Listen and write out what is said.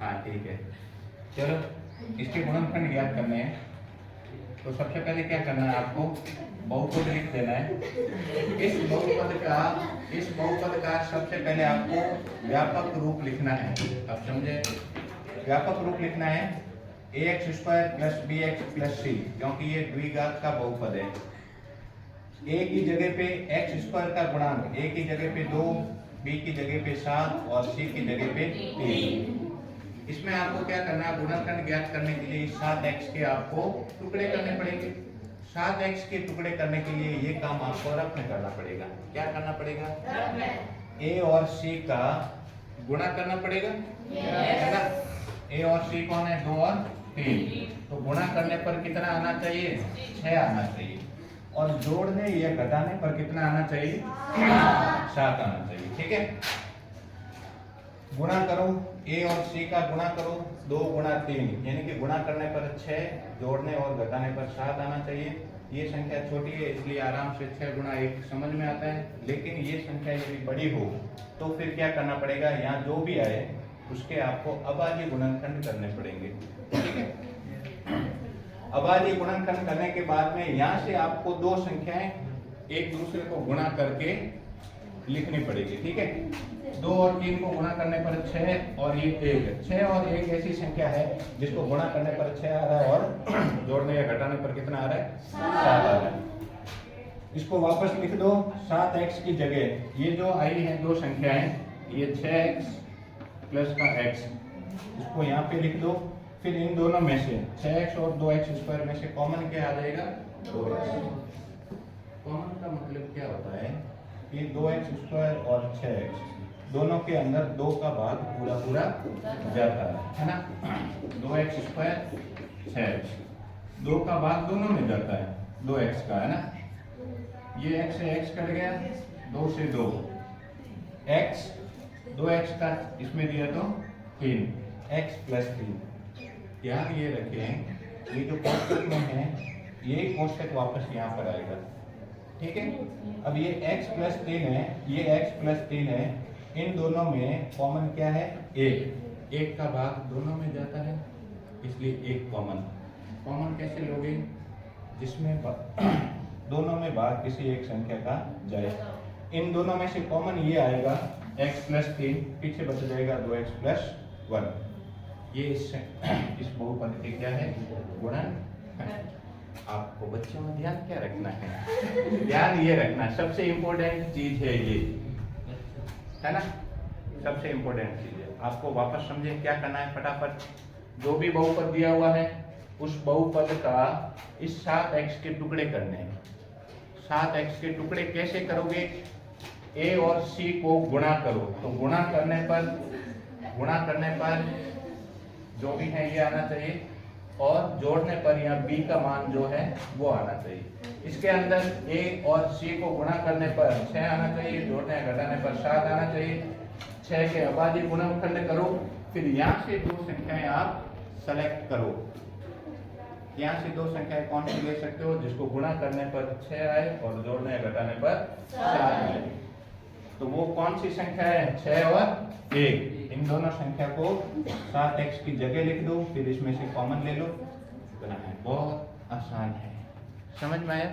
हाँ ठीक है। चलो इसके गुणनखंड ज्ञात करने हैं, तो सबसे पहले क्या करना है आपको, बहुपद लिख देना है। इस बहुपद का सबसे पहले आपको व्यापक रूप लिखना है। अब समझे, व्यापक रूप लिखना है ax² + bx + c, क्योंकि ये द्विघात का बहुपद है। a की जगह पे x² का गुणांक, a की जगह पे 2, b की जगह पे 7 और c की जगह पे 3। इसमें आपको क्या करना है, गुणनखंड ज्ञात करने के लिए 7x के आपको टुकड़े करने पड़ेंगे। 7x के टुकड़े करने के लिए ये काम आपको रफ में करना पड़ेगा। क्या करना पड़ेगा? a और c का गुणा करना पड़ेगा, है ना। a और c कौन है? 2 और 3। तो गुणा करने पर कितना आना चाहिए? 6 आना चाहिए। और जोड़ने या घटाने पर कितना आना चाहिए? 7 आना चाहिए। ठीक है, गुणा करो, a और c का गुणा करो, 2 × 3, यानी कि गुणा करने पर 6, जोड़ने और घटाने पर 7 आना चाहिए। ये संख्या छोटी है इसलिए आराम से 6 × 1 समझ में आता है, लेकिन ये संख्या यदि बड़ी हो तो फिर क्या करना पड़ेगा, यहाँ जो भी आए उसके आपको अभाज्य गुणनखंड करने पड़ेंगे। ठीक है, अभाज्य गुणनखंड करने के बाद में यहाँ से आपको 2 संख्याएं एक दूसरे को गुणा करके लिखनी पड़ेगी। ठीक है, 2 और 3 को गुणा करने पर 6 और ये 1। 6 और 1 ऐसी संख्या है जिसको गुणा करने पर 6 आ रहा है और जोड़ने या घटाने पर कितना आ रहा है? 7 आ रहा है। इसको वापस लिख दो 7x की जगह। ये जो आई है 2 संख्याएं, ये 6x + का x, इसको यहाँ पे लिख दो। फिर इन दोनों में से 6x और 2x² में से कॉमन क्या आ जाएगा? 2x। कॉमन का मतलब क्या होता है? ये 2x² और 6x दोनों के अंदर 2 का भाग पूरा पूरा जाता है ना। 2x² 6x, 2 का भाग दोनों में जाता है, 2x का, है ना। ये x से x कट गया, 2 से 2 x, 2x का इसमें दिया तो 3, x + 3। ध्यान ये रखें, ये जो कोष्टक में है ये कोष्टक वापस यहाँ पर आएगा। ठीक है, अब ये x + 3 है, ये x + 3 है, इन दोनों में कॉमन क्या है? 1। 1 का भाग दोनों में जाता है इसलिए 1 कॉमन। कॉमन कैसे लोगे? जिसमें दोनों में भाग किसी एक संख्या का जाए। इन दोनों में से कॉमन ये आएगा x + 3, पीछे बच जाएगा 2x + 1। ये इस बहुपद के क्या है? गुणनखंड। आपको बच्चों में ध्यान क्या रखना है? ध्यान ये रखना, सबसे इंपॉर्टेंट चीज है ये, है ना, सबसे इंपॉर्टेंट चीज है। आपको वापस समझे क्या करना है, फटाफट जो भी बहुपद दिया हुआ है उस बहुपद का इस 7x के टुकड़े करने हैं। 7x के टुकड़े कैसे करोगे? a और c को गुणा करो, तो गुणा करने पर जो भी है ये आना चाहिए, और जोड़ने पर यहाँ b का मान जो है वो आना चाहिए। इसके अंदर a और c को गुणा करने पर 6 आना चाहिए, जोड़ने घटाने पर 7 आना चाहिए। 6 के अभाज्य गुणनखंड करो, फिर यहाँ से 2 संख्याएं आप सेलेक्ट करो। यहाँ से 2 संख्याएं कौन सी ले सकते हो? जिसको गुणा करने पर 6 आए और जोड़ने घटाने पर 7 आए। तो वो कौन सी संख्या है? 6 और 1। इन दोनों संख्या को 7x की जगह लिख दो, फिर इसमें से कॉमन ले लो। बहुत आसान है, समझ में आया?